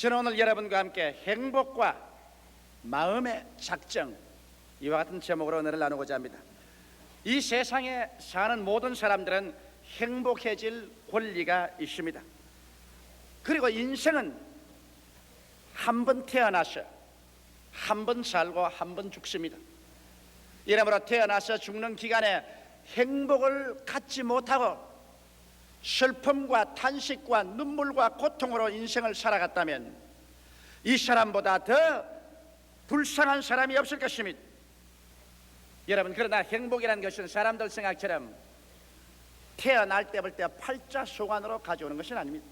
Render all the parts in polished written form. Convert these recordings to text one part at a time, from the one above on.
저는 오늘 여러분과 함께 행복과 마음의 작정, 이와 같은 제목으로 오늘을 나누고자 합니다. 이 세상에 사는 모든 사람들은 행복해질 권리가 있습니다. 그리고 인생은 한 번 태어나서 한 번 살고 한 번 죽습니다. 이러므로 태어나서 죽는 기간에 행복을 갖지 못하고 슬픔과 탄식과 눈물과 고통으로 인생을 살아갔다면 이 사람보다 더 불쌍한 사람이 없을 것입니다. 여러분, 그러나 행복이라는 것은 사람들 생각처럼 태어날 때부터 팔자소관으로 가져오는 것은 아닙니다.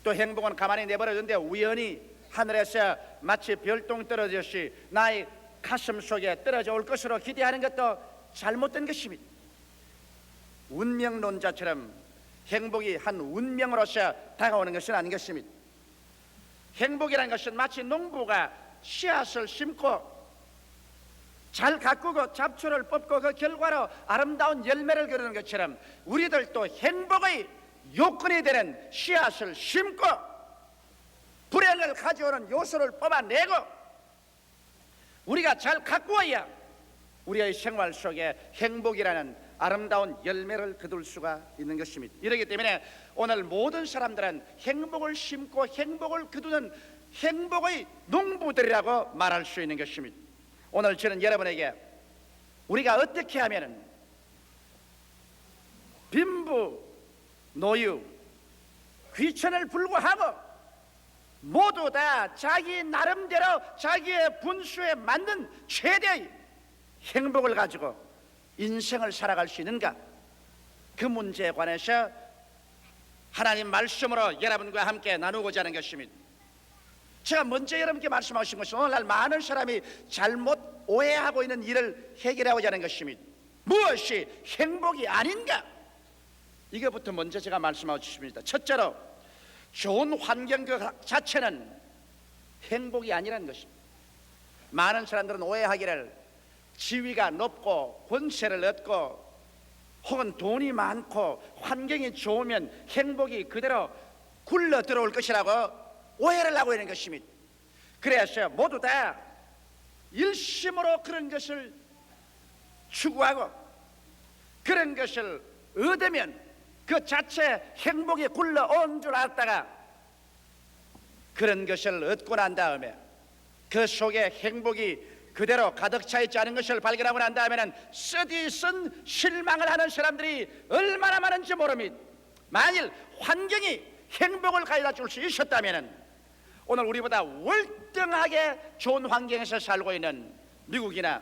또 행복은 가만히 내버려둔데 우연히 하늘에서 마치 별똥 떨어졌듯이 나의 가슴 속에 떨어져 올 것으로 기대하는 것도 잘못된 것입니다. 운명론자처럼 행복이 한 운명으로서 다가오는 것은 아닌 것입니다. 행복이라는 것은 마치 농부가 씨앗을 심고 잘 가꾸고 잡초를 뽑고 그 결과로 아름다운 열매를 거두는 것처럼 우리들도 행복의 요건이 되는 씨앗을 심고 불행을 가져오는 요소를 뽑아내고 우리가 잘 가꾸어야 우리의 생활 속에 행복이라는 아름다운 열매를 거둘 수가 있는 것입니다. 이렇기 때문에 오늘 모든 사람들은 행복을 심고 행복을 거두는 행복의 농부들이라고 말할 수 있는 것입니다. 오늘 저는 여러분에게 우리가 어떻게 하면 빈부, 노유, 귀천을 불구하고 모두 다 자기 나름대로 자기의 분수에 맞는 최대의 행복을 가지고 인생을 살아갈 수 있는가, 그 문제에 관해서 하나님 말씀으로 여러분과 함께 나누고자 하는 것입니다. 제가 먼저 여러분께 말씀하신 것은 오늘날 많은 사람이 잘못 오해하고 있는 일을 해결하고자 하는 것입니다. 무엇이 행복이 아닌가, 이것부터 먼저 제가 말씀하고 싶습니다. 첫째로 좋은 환경 그 자체는 행복이 아니라는 것입니다. 많은 사람들은 오해하기를 지위가 높고 권세를 얻고 혹은 돈이 많고 환경이 좋으면 행복이 그대로 굴러 들어올 것이라고 오해를 하고 있는 것입니다. 그래서 모두 다 일심으로 그런 것을 추구하고 그런 것을 얻으면 그 자체 행복이 굴러온 줄 알았다가 그런 것을 얻고 난 다음에 그 속에 행복이 그대로 가득 차 있지 않은 것을 발견하고 난 다음에는 쓰디쓴 실망을 하는 사람들이 얼마나 많은지 모릅니다. 만일 환경이 행복을 가져다 줄 수 있었다면 오늘 우리보다 월등하게 좋은 환경에서 살고 있는 미국이나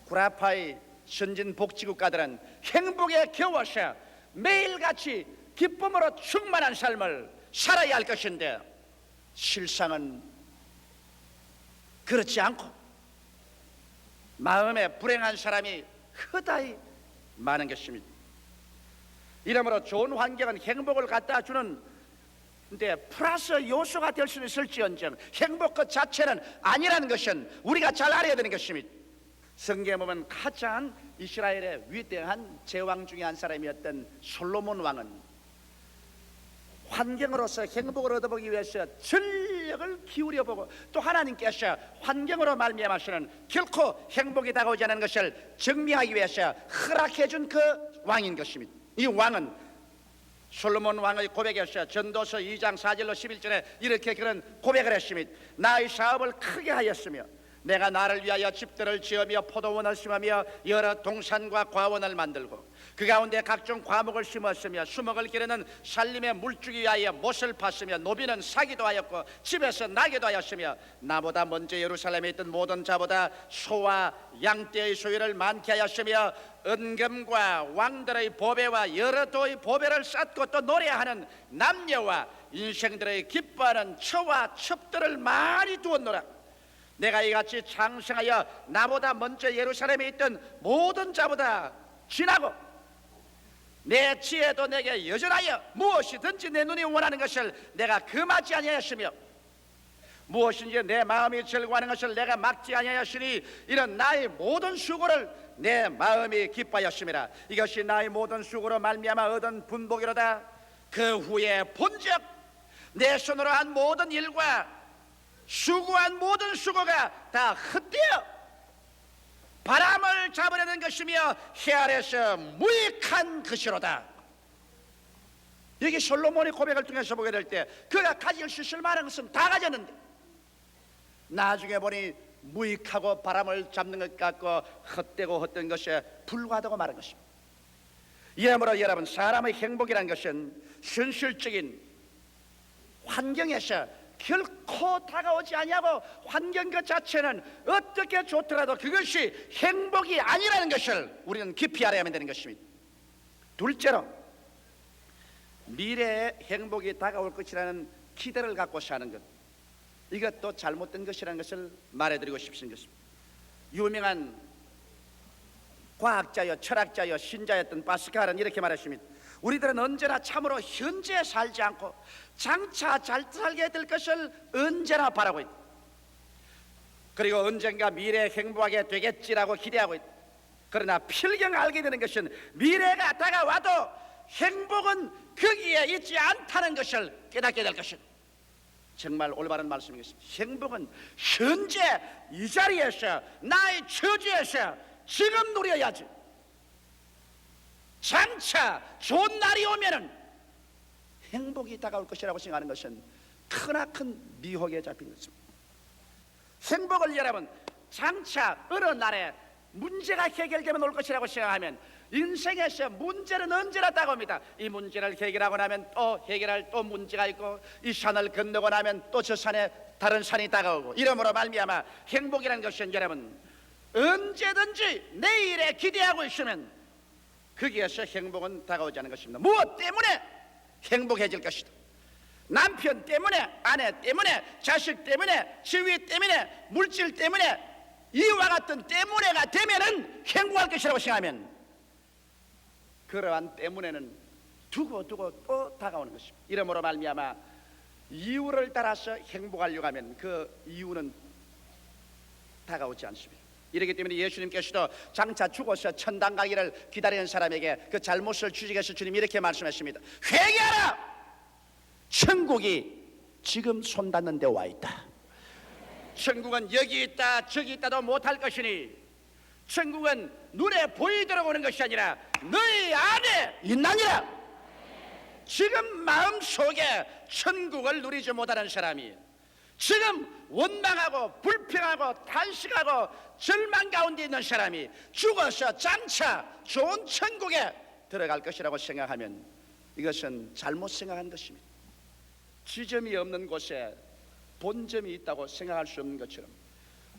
구라파의 선진복지국가들은 행복에 겨워서 매일같이 기쁨으로 충만한 삶을 살아야 할 것인데 실상은 그렇지 않고 마음에 불행한 사람이 허다히 많은 것입니다. 이러므로 좋은 환경은 행복을 갖다 주는 데 플러스 요소가 될 수는 있을지언정 행복 그 자체는 아니라는 것은 우리가 잘 알아야 되는 것입니다. 성경에 보면 가장 이스라엘의 위대한 제왕 중에 한 사람이었던 솔로몬 왕은 환경으로서 행복을 얻어보기 위해서 전력을 기울여보고 또 하나님께서 환경으로 말미암아서는 결코 행복이 다가오지 않는 것을 증명하기 위해서 허락해준 그 왕인 것입니다. 이 왕은 솔로몬 왕의 고백에서 전도서 2장 4절로 11절에 이렇게 그런 고백을 했습니다. 나의 사업을 크게 하였으며 내가 나를 위하여 집들을 지으며 포도원을 심으며 여러 동산과 과원을 만들고 그 가운데 각종 과목을 심었으며 수목을 기르는 살림의 물주기 위하여 못을 팠으며 노비는 사기도 하였고 집에서 나게도 하였으며 나보다 먼저 예루살렘에 있던 모든 자보다 소와 양떼의 소유를 많게 하였으며 은금과 왕들의 보배와 여러 도의 보배를 쌓고 또 노래하는 남녀와 인생들의 기뻐하는 처와 첩들을 많이 두었노라. 내가 이같이 장성하여 나보다 먼저 예루살렘에 있던 모든 자보다 지나고 내 지혜도 내게 여전하여 무엇이든지 내 눈이 원하는 것을 내가 금하지 아니하였으며 무엇인지 내 마음이 즐거워하는 것을 내가 막지 아니하였으니 이런 나의 모든 수고를 내 마음이 기뻐하였음이라. 이것이 나의 모든 수고로 말미암아 얻은 분복이로다. 그 후에 본즉 내 손으로 한 모든 일과 수고한 모든 수고가 다 헛되어 바람을 잡으려는 것이며 해 아래서 무익한 것이로다. 여기 솔로몬의 고백을 통해서 보게 될 때 그가 가질 수 있을 만한 것은 다 가졌는데 나중에 보니 무익하고 바람을 잡는 것 같고 헛되고 헛된 것에 불과하다고 말한 것입니다. 이러므로 여러분, 사람의 행복이라는 것은 현실적인 환경에서 결코 다가오지 아니하고 환경 그 자체는 어떻게 좋더라도 그것이 행복이 아니라는 것을 우리는 깊이 알아야만 되는 것입니다. 둘째로, 미래의 행복이 다가올 것이라는 기대를 갖고 사는 것, 이것도 잘못된 것이라는 것을 말해드리고 싶습니다. 유명한 과학자여 철학자여 신자였던 파스칼은 이렇게 말했습니다. 우리들은 언제나 참으로 현재에 살지 않고 장차 잘 살게 될 것을 언제나 바라고 있다. 그리고 언젠가 미래에 행복하게 되겠지라고 기대하고 있다. 그러나 필경 알게 되는 것은 미래가 다가와도 행복은 거기에 있지 않다는 것을 깨닫게 될 것이다. 정말 올바른 말씀이겠습니다. 행복은 현재 이 자리에서 나의 처지에서 지금 누려야지. 장차 좋은 날이 오면은 행복이 다가올 것이라고 생각하는 것은 크나큰 미혹에 잡힌 것입니다. 행복을 여러분, 장차 어느 날에 문제가 해결되면 올 것이라고 생각하면 인생에서 문제는 언제나 다가옵니다. 이 문제를 해결하고 나면 또 해결할 또 문제가 있고, 이 산을 건너고 나면 또 저 산에 다른 산이 다가오고, 이러므로 말미암아 행복이라는 것은 여러분 언제든지 내일에 기대하고 있으면 거기에서 행복은 다가오지 않는 것입니다. 무엇 때문에 행복해질 것이다. 남편 때문에, 아내 때문에, 자식 때문에, 지위 때문에, 물질 때문에, 이와 같은 때문에가 되면은 행복할 것이라고 생각하면 그러한 때문에는 두고 또 다가오는 것입니다. 이러므로 말미암아 이유를 따라서 행복하려고 하면 그 이유는 다가오지 않습니다. 이렇기 때문에 예수님께서도 장차 죽어서 천당 가기를 기다리는 사람에게 그 잘못을 지적해서 주님이 이렇게 말씀했습니다. 회개하라! 천국이 지금 손닿는 데 와 있다. 천국은 여기 있다 저기 있다도 못할 것이니 천국은 눈에 보이도록 오는 것이 아니라 너희 안에 있나니라. 지금 마음속에 천국을 누리지 못하는 사람이 지금 원망하고 불평하고 탄식하고 절망 가운데 있는 사람이 죽어서 장차 좋은 천국에 들어갈 것이라고 생각하면 이것은 잘못 생각한 것입니다. 지점이 없는 곳에 본점이 있다고 생각할 수 없는 것처럼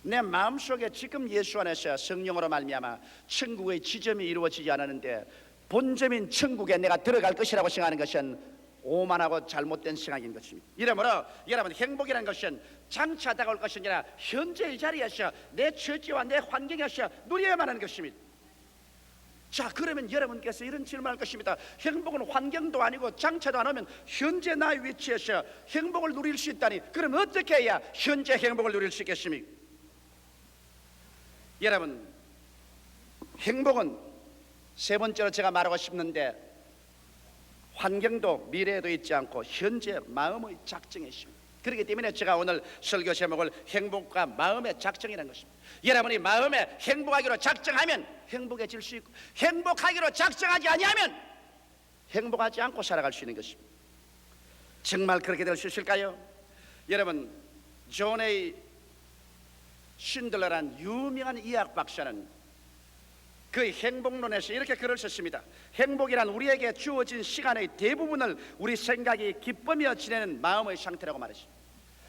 내 마음속에 지금 예수 안에서 성령으로 말미암아 천국의 지점이 이루어지지 않았는데 본점인 천국에 내가 들어갈 것이라고 생각하는 것은 오만하고 잘못된 생각인 것입니다. 이러므로 여러분, 행복이라는 것은 장차 다가올 것이 아니라 현재 이 자리에서 내 처지와 내 환경에서 누려야만 하는 것입니다. 자, 그러면 여러분께서 이런 질문할 것입니다. 행복은 환경도 아니고 장차도 안 오면 현재 나의 위치에서 행복을 누릴 수 있다니, 그럼 어떻게 해야 현재 행복을 누릴 수 있겠습니까? 여러분, 행복은 세 번째로 제가 말하고 싶는데 환경도 미래에도 있지 않고 현재 마음의 작정에 있습니다. 그렇기 때문에 제가 오늘 설교 제목을 행복과 마음의 작정이라는 것입니다. 여러분이 마음에 행복하기로 작정하면 행복해질 수 있고, 행복하기로 작정하지 아니하면 행복하지 않고 살아갈 수 있는 것입니다. 정말 그렇게 될 수 있을까요? 여러분, 존 A 신들러란 유명한 의학 박사는 그의 행복론에서 이렇게 글을 썼습니다. 행복이란 우리에게 주어진 시간의 대부분을 우리 생각이 기쁘며 지내는 마음의 상태라고 말했습니다.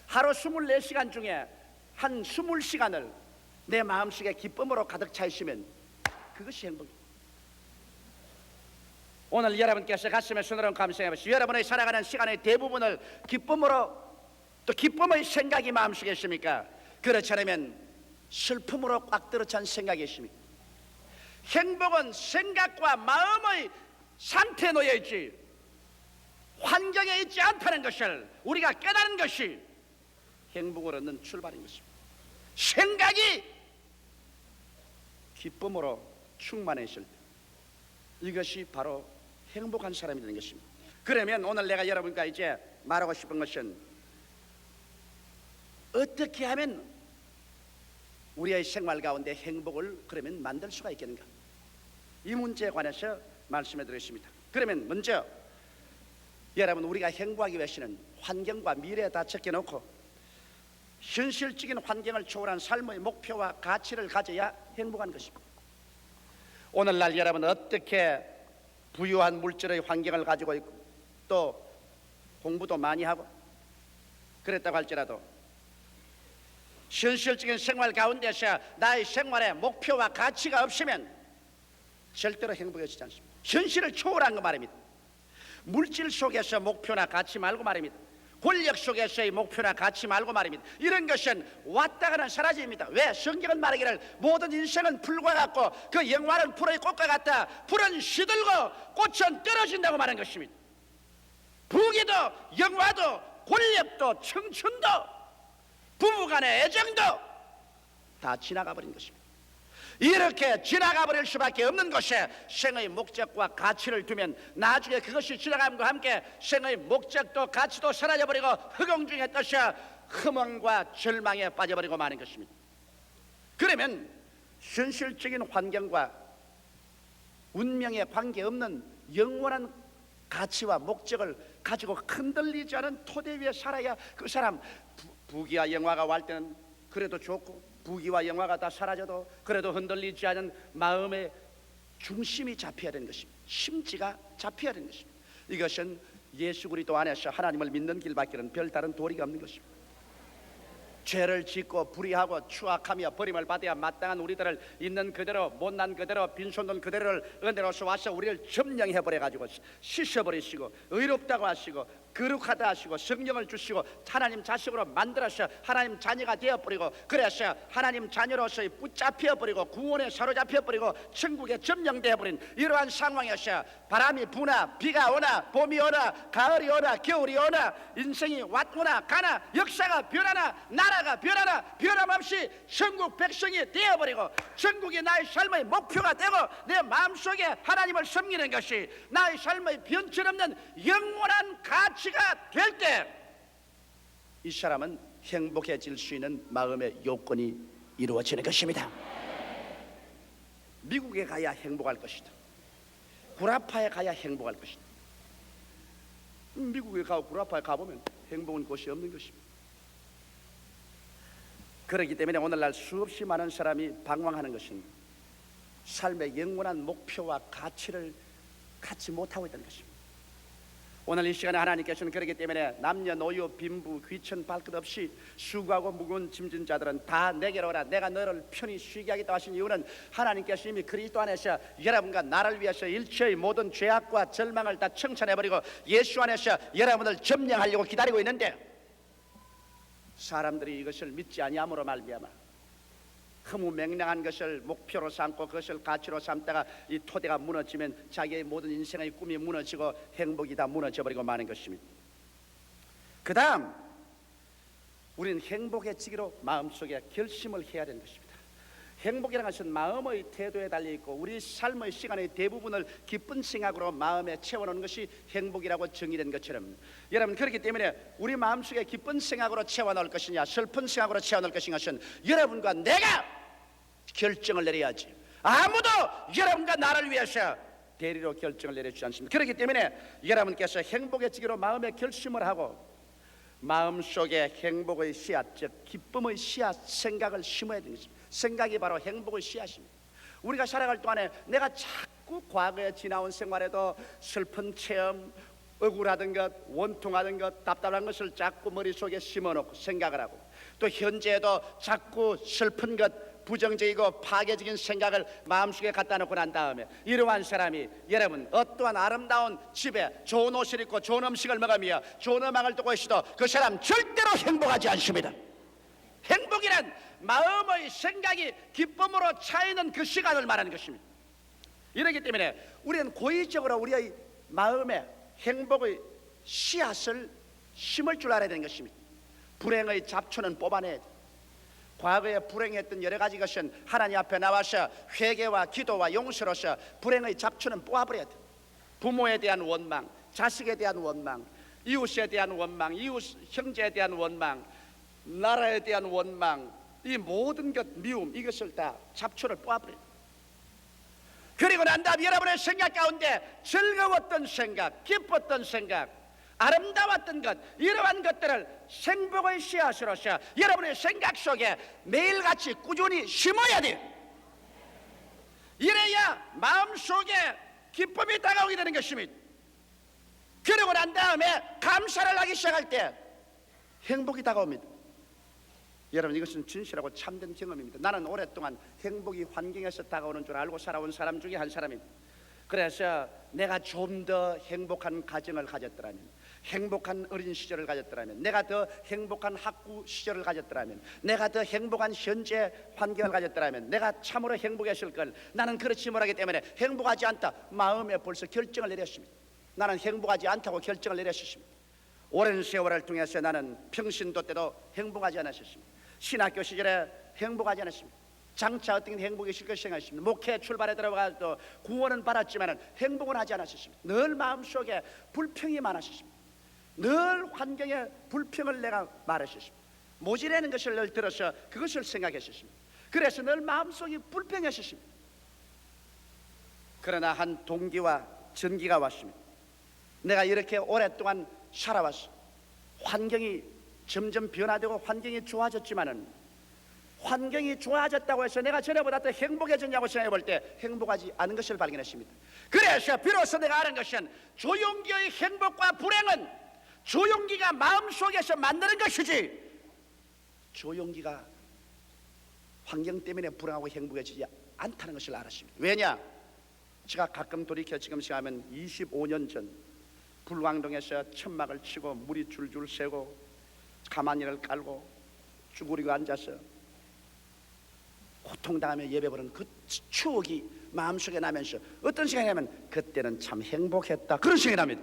하루 24시간 중에 한 20시간을 내 마음속에 기쁨으로 가득 차 있으면 그것이 행복입니다. 오늘 여러분께서 가슴에 손으로 감상해 보시오. 여러분의 살아가는 시간의 대부분을 기쁨으로, 또 기쁨의 생각이 마음속에 있습니까? 그렇지 않으면 슬픔으로 꽉 들어찬 생각이 있습니까? 행복은 생각과 마음의 상태에 놓여 있지 환경에 있지 않다는 것을 우리가 깨닫는 것이 행복을 얻는 출발인 것입니다. 생각이 기쁨으로 충만해 있을 때 이것이 바로 행복한 사람이 되는 것입니다. 그러면 오늘 내가 여러분과 이제 말하고 싶은 것은 어떻게 하면 우리의 생활 가운데 행복을 그러면 만들 수가 있겠는가? 이 문제에 관해서 말씀해 드리겠습니다. 그러면 먼저 여러분, 우리가 행복하기 위해서는 환경과 미래에 다 적혀놓고 현실적인 환경을 초월한 삶의 목표와 가치를 가져야 행복한 것입니다. 오늘날 여러분은 어떻게 부유한 물질의 환경을 가지고 있고 또 공부도 많이 하고 그랬다고 할지라도 현실적인 생활 가운데서 나의 생활에 목표와 가치가 없으면 절대로 행복해지지 않습니다. 현실을 초월한 거 말입니다. 물질 속에서 목표나 가치 말고 말입니다. 권력 속에서의 목표나 가치 말고 말입니다. 이런 것은 왔다가는 사라집니다. 왜? 성경은 말하기를 모든 인생은 풀과 같고 그 영화는 풀의 꽃과 같다. 풀은 시들고 꽃은 떨어진다고 말한 것입니다. 부귀도 영화도 권력도 청춘도 부부간의 애정도 다 지나가 버린 것입니다. 이렇게 지나가 버릴 수밖에 없는 것에 생의 목적과 가치를 두면 나중에 그것이 지나감과 함께 생의 목적도 가치도 사라져버리고 허공 중에 떠서 허망과 절망에 빠져버리고 마는 것입니다. 그러면 현실적인 환경과 운명에 관계없는 영원한 가치와 목적을 가지고 흔들리지 않은 토대 위에 살아야 그 사람 부귀와 영화가 올 때는 그래도 좋고 부귀와 영화가 다 사라져도 그래도 흔들리지 않은 마음의 중심이 잡혀야 되는 것입니다. 심지가 잡혀야 되는 것입니다. 이것은 예수 그리스도 안에서 하나님을 믿는 길밖에는 별다른 도리가 없는 것입니다. 죄를 짓고 불의하고 추악하며 버림을 받아야 마땅한 우리들을 있는 그대로 못난 그대로 빈손된 그대로를 은혜로서 와서 우리를 점령해버려 가지고 씻어버리시고 의롭다고 하시고 거룩하다 하시고 성령을 주시고 하나님 자식으로 만들어서 하나님 자녀가 되어버리고 그래서 하나님 자녀로서의 붙잡혀버리고 구원에 사로잡혀버리고 천국에 점령되어버린 이러한 상황에서 바람이 부나 비가 오나 봄이 오나 가을이 오나 겨울이 오나 인생이 왔거나 가나 역사가 변하나 나라가 변하나 변함없이 천국 백성이 되어버리고 천국이 나의 삶의 목표가 되고 내 마음속에 하나님을 섬기는 것이 나의 삶의 변천없는 영원한 가치가 될 때 이 사람은 행복해질 수 있는 마음의 요건이 이루어지는 것입니다. 미국에 가야 행복할 것이다. 구라파에 가야 행복할 것이다. 미국에 가고 구라파에 가보면 행복은 곳이 없는 것입니다. 그렇기 때문에 오늘날 수없이 많은 사람이 방황하는 것은 삶의 영원한 목표와 가치를 갖지 못하고 있다는 것입니다. 오늘 이 시간에 하나님께서는 그렇기 때문에 남녀노소 빈부 귀천 발끝 없이 수고하고 무거운 짐진 자들은 다 내게로 오라. 내가 너를 편히 쉬게 하겠다 하신 이유는 하나님께서 이미 그리스도 안에서 여러분과 나를 위해서 일체의 모든 죄악과 절망을 다 청산해버리고 예수 안에서 여러분을 점령하려고 기다리고 있는데 사람들이 이것을 믿지 아니함으로 말미암아 허무맹랑한 것을 목표로 삼고 그것을 가치로 삼다가 이 토대가 무너지면 자기의 모든 인생의 꿈이 무너지고 행복이 다 무너져버리고 마는 것입니다. 그 다음 우리는 행복해지기로 마음속에 결심을 해야 되는 것입니다. 행복이라는 것은 마음의 태도에 달려있고 우리 삶의 시간의 대부분을 기쁜 생각으로 마음에 채워놓는 것이 행복이라고 정의된 것처럼 여러분 그렇기 때문에 우리 마음속에 기쁜 생각으로 채워놓을 것이냐 슬픈 생각으로 채워놓을 것인 여러분과 내가 결정을 내려야지 아무도 여러분과 나를 위해서 대리로 결정을 내려주지 않습니다. 그렇기 때문에 여러분께서 행복해지기로 마음에 결심을 하고 마음속에 행복의 씨앗 즉 기쁨의 씨앗 생각을 심어야 되는 것입니다. 생각이 바로 행복의 씨앗입니다. 우리가 살아갈 동안에 내가 자꾸 과거에 지나온 생활에도 슬픈 체험 억울하던 것 원통하던 것 답답한 것을 자꾸 머릿속에 심어놓고 생각을 하고 또 현재에도 자꾸 슬픈 것 부정적이고 파괴적인 생각을 마음속에 갖다 놓고 난 다음에 이러한 사람이 여러분 어떠한 아름다운 집에 좋은 옷을 입고 좋은 음식을 먹으며 좋은 음악을 듣고 있어도 그 사람 절대로 행복하지 않습니다. 행복이란 마음의 생각이 기쁨으로 차이는 그 시간을 말하는 것입니다. 이렇기 때문에 우리는 고의적으로 우리의 마음에 행복의 씨앗을 심을 줄 알아야 되는 것입니다. 불행의 잡초는 뽑아내야 돼. 과거에 불행했던 여러 가지 것은 하나님 앞에 나와서 회개와 기도와 용서로서 불행의 잡초는 뽑아버려야 돼. 부모에 대한 원망, 자식에 대한 원망, 이웃에 대한 원망, 이웃 형제에 대한 원망, 나라에 대한 원망, 이 모든 것, 미움, 이것을 다 잡초를 뽑아버려요. 그리고 난 다음 여러분의 생각 가운데 즐거웠던 생각, 기뻤던 생각, 아름다웠던 것, 이러한 것들을 행복의 씨앗으로서 여러분의 생각 속에 매일같이 꾸준히 심어야 돼요. 이래야 마음속에 기쁨이 다가오게 되는 것입니다. 그리고 난 다음에 감사를 하기 시작할 때 행복이 다가옵니다. 여러분, 이것은 진실하고 참된 경험입니다. 나는 오랫동안 행복이 환경에서 다가오는 줄 알고 살아온 사람 중에 한 사람입니다. 그래서 내가 좀 더 행복한 가정을 가졌더라면, 행복한 어린 시절을 가졌더라면, 내가 더 행복한 학구 시절을 가졌더라면, 내가 더 행복한 현재 환경을 가졌더라면 내가 참으로 행복했을 걸. 나는 그렇지 못하기 때문에 행복하지 않다, 마음에 벌써 결정을 내렸습니다. 나는 행복하지 않다고 결정을 내렸습니다. 오랜 세월을 통해서 나는 평신도 때도 행복하지 않았습니다. 신학교 시절에 행복하지 않았습니다. 장차 어떻게 행복이 있을 것을 생각했습니다. 목회 출발에 들어가도 구원은 받았지만 행복은 하지 않았습니다. 늘 마음속에 불평이 많았습니다. 늘 환경에 불평을 내가 말했습니다. 모질라는 것을 늘 들어서 그것을 생각했습니다. 그래서 늘 마음속이 불평했습니다. 그러나 한 동기와 전기가 왔습니다. 내가 이렇게 오랫동안 살아왔어. 환경이 점점 변화되고 환경이 좋아졌지만은, 환경이 좋아졌다고 해서 내가 전에보다 더 행복해졌냐고 생각해 볼 때 행복하지 않은 것을 발견했습니다. 그래서 비로소 내가 아는 것은 조용기의 행복과 불행은 조용기가 마음속에서 만드는 것이지, 조용기가 환경 때문에 불행하고 행복해지지 않다는 것을 알았습니다. 왜냐? 제가 가끔 돌이켜 지금 생각하면 25년 전 불광동에서 천막을 치고 물이 줄줄 새고 가마니를 깔고 쭈그리고 앉아서 고통당하며 예배보는 그 추억이 마음속에 나면서 어떤 생각이 나면 그때는 참 행복했다, 그런 생각이 납니다.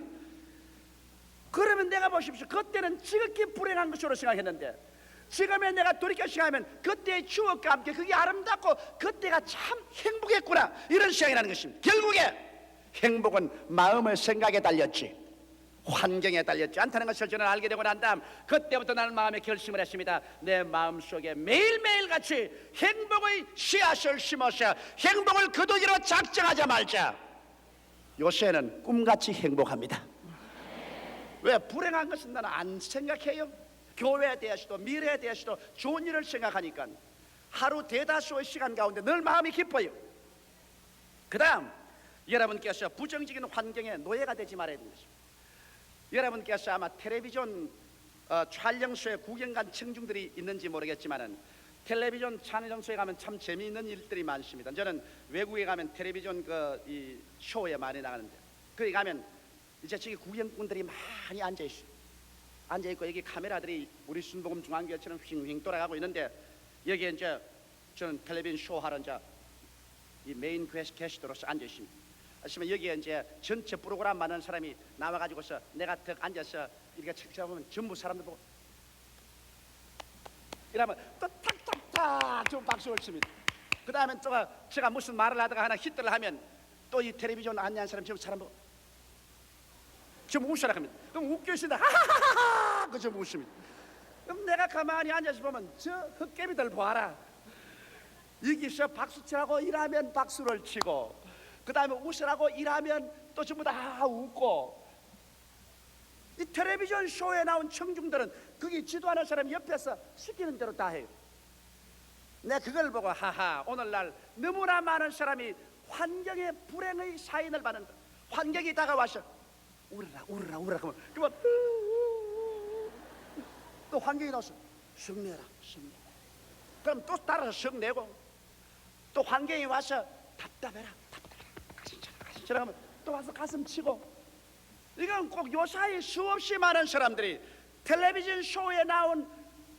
그러면 내가 보십시오, 그때는 지극히 불행한 것으로 생각했는데 지금의 내가 돌이켜 생각하면 그때의 추억과 함께 그게 아름답고 그때가 참 행복했구나, 이런 생각이 나는 것입니다. 결국에 행복은 마음의 생각에 달렸지 환경에 달렸지 않다는 것을 저는 알게 되고 난 다음, 그때부터 나는 마음에 결심을 했습니다. 내 마음속에 매일매일 같이 행복의 씨앗을 심어서 행복을 거두기로 작정하자 말자. 요새는 꿈같이 행복합니다. 왜? 불행한 것은 나는 안 생각해요. 교회에 대해서도 미래에 대해서도 좋은 일을 생각하니까 하루 대다수의 시간 가운데 늘 마음이 기뻐요. 그 다음, 여러분께서 부정적인 환경에 노예가 되지 말아야 되는 것입니다. 여러분께서 아마 텔레비전 촬영소에 구경 간 청중들이 있는지 모르겠지만은 텔레비전 촬영소에 가면 참 재미있는 일들이 많습니다. 저는 외국에 가면 텔레비전 이 쇼에 많이 나가는데, 거기 가면 이제 저기 구경꾼들이 많이 앉아 있어요. 앉아 있고 여기 카메라들이 우리 순복음 중앙교회처럼 휙휙 돌아가고 있는데, 여기에 이제 저는 텔레비전 쇼 하러 이제 이 메인 게스트로서 앉아 있습니다. 아시면 여기에 이제 전체 프로그램 만드는 사람이 나와가지고서 내가 딱 앉아서 이렇게 책잡으면 전부 사람들 보고 이러면 또 탁탁탁 좀 박수를 칩니다. 그 다음에 또 제가 무슨 말을 하다가 하나 히트를 하면 또 이 텔레비전 안내한 사람 전부 사람 보고 좀 웃으라 합니다. 그럼 웃겨 있습니다. 하하하하 그 좀 웃습니다. 그럼 내가 가만히 앉아서 보면 저 헛개비들 봐라. 여기서 박수치라고 일하면 박수를 치고, 그 다음에 웃으라고 일하면 또 전부 다 웃고, 이 텔레비전 쇼에 나온 청중들은 거기 지도하는 사람 옆에서 시키는 대로 다 해요. 내가 그걸 보고 하하, 오늘날 너무나 많은 사람이 환경의 불행의 사인을 받는다. 환경이 다가와서 울어라 울어라 울어라 그러면 또 환경이 나와서 성내라 성내, 그럼 또 따라서 성내고, 또 환경이 와서 답답해라 답답해라 하면 또 와서 가슴 치고. 이건 꼭 요사이 수없이 많은 사람들이 텔레비전 쇼에 나온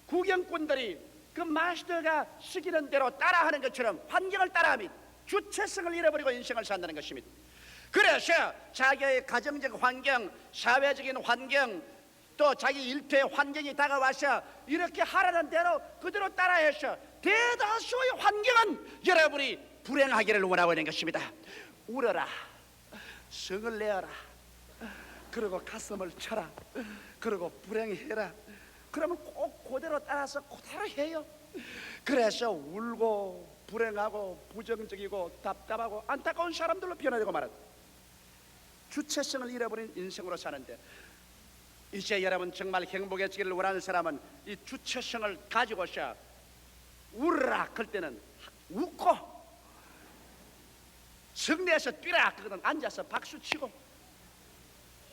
구경꾼들이 그 마스터가 시키는 대로 따라하는 것처럼 환경을 따라하면 주체성을 잃어버리고 인생을 산다는 것입니다. 그래서 자기의 가정적 환경, 사회적인 환경, 또 자기 일터의 환경이 다가와서 이렇게 하라는 대로 그대로 따라해서 대다수의 환경은 여러분이 불행하기를 원하고 있는 것입니다. 울어라, 성을 내어라, 그리고 가슴을 쳐라, 그리고 불행해라, 그러면 꼭 그대로 따라서 그대로 해요. 그래서 울고 불행하고 부정적이고 답답하고 안타까운 사람들로 변화되고 말았다. 주체성을 잃어버린 인생으로 사는데, 이제 여러분 정말 행복해지기를 원하는 사람은 이 주체성을 가지고서 울으라 그럴 때는 웃고, 성내에서 뛰라 그거는 앉아서 박수치고,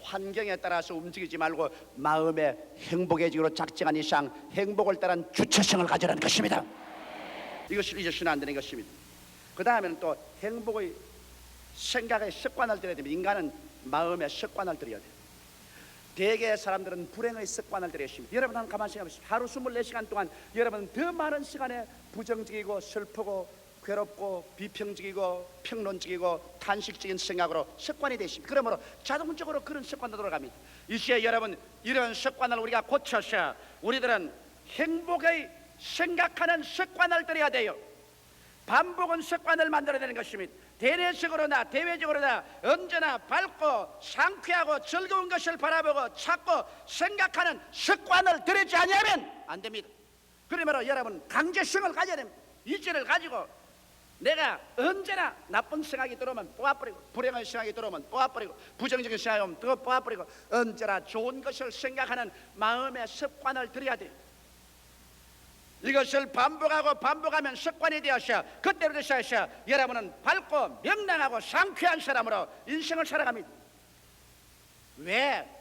환경에 따라서 움직이지 말고 마음에 행복해지기로 작정한 이상 행복을 따른 주체성을 가지라는 것입니다. 이것을 잊어서는 안 되는 것입니다. 그 다음에는 또 행복의 생각의 습관을 들여야 됩니다. 인간은 마음의 습관을 들여야 돼요. 대개의 사람들은 불행의 습관을 들여야 합니다. 여러분 한번 가만히 생각해보세요. 하루 24시간 동안 여러분 더 많은 시간에 부정적이고 슬프고 괴롭고 비평적이고 평론적이고 탄식적인 생각으로 습관이 되십니다. 그러므로 자동적으로 그런 습관으로 돌아갑니다. 이제 여러분 이런 습관을 우리가 고쳐서 우리들은 행복의 생각하는 습관을 들여야 돼요. 반복은 습관을 만들어야 되는 것입니다. 대내적으로나 대외적으로나 언제나 밝고 상쾌하고 즐거운 것을 바라보고 찾고 생각하는 습관을 들이지 아니하면 안 됩니다. 그러므로 여러분 강제성을 가져야 됩니다. 이치를 가지고 내가 언제나 나쁜 생각이 들어오면 뽑아버리고, 불행한 생각이 들어오면 뽑아버리고, 부정적인 생각이 오면 또 뽑아버리고, 언제나 좋은 것을 생각하는 마음의 습관을 들여야 돼요. 이것을 반복하고 반복하면 습관이 되어서 그때부터 시작해서 여러분은 밝고 명랑하고 상쾌한 사람으로 인생을 살아갑니다. 왜?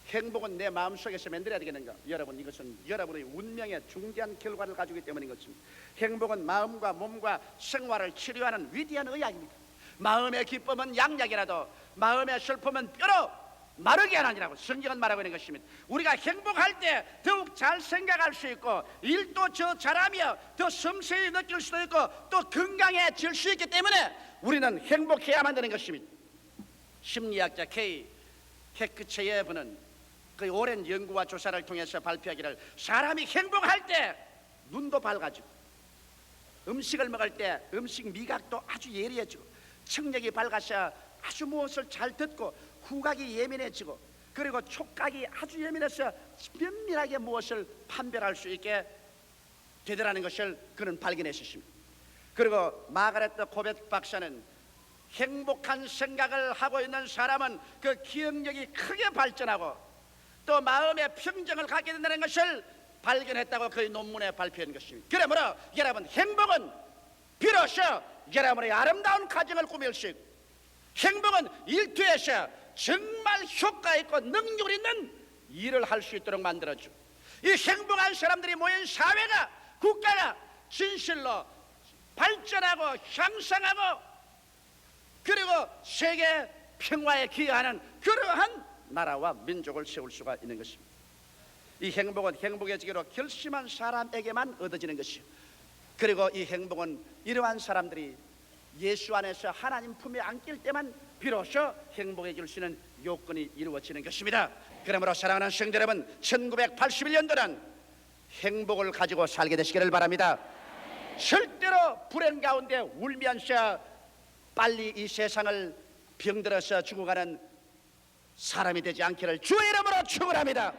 행복은 내 마음속에서 만들어야 되겠는가? 여러분, 이것은 여러분의 운명의 중대한 결과를 가지고 있기 때문인 것입니다. 행복은 마음과 몸과 생활을 치료하는 위대한 의학입니다. 마음의 기쁨은 양약이라도 마음의 슬픔은 뼈로 마르게 하느니라고 성경은 말하고 있는 것입니다. 우리가 행복할 때 더욱 잘 생각할 수 있고 일도 더 잘하며 더 섬세히 느낄 수도 있고 또 건강해질 수 있기 때문에 우리는 행복해야만 되는 것입니다. 심리학자 케크체예프는 그 오랜 연구와 조사를 통해서 발표하기를, 사람이 행복할 때 눈도 밝아지고 음식을 먹을 때 음식 미각도 아주 예리해지고 청력이 밝아서 아주 무엇을 잘 듣고 후각이 예민해지고 그리고 촉각이 아주 예민해서 면밀하게 무엇을 판별할 수 있게 되더라는 것을 그는 발견했습니다. 그리고 마가렛 코벳 박사는 행복한 생각을 하고 있는 사람은 그 기억력이 크게 발전하고 또 마음의 평정을 갖게 된다는 것을 발견했다고 그의 논문에 발표한 것입니다. 그러므로 여러분, 행복은 비로소 여러분의 아름다운 가정을 꾸밀 수 있고 행복은 일터에서 정말 효과 있고 능력 있는 일을 할 수 있도록 만들어주고, 이 행복한 사람들이 모인 사회가, 국가가 진실로 발전하고 향상하고 그리고 세계 평화에 기여하는 그러한 나라와 민족을 세울 수가 있는 것입니다. 이 행복은 행복해지기로 결심한 사람에게만 얻어지는 것이요, 그리고 이 행복은 이러한 사람들이 예수 안에서 하나님 품에 안길 때만 비로소 행복해질 수 있는 요건이 이루어지는 것입니다. 그러므로 사랑하는 성도 여러분, 1981년도는 행복을 가지고 살게 되시기를 바랍니다. 절대로 불행 가운데 울면서 빨리 이 세상을 병들어서 죽어가는 사람이 되지 않기를 주의 이름으로 축원합니다.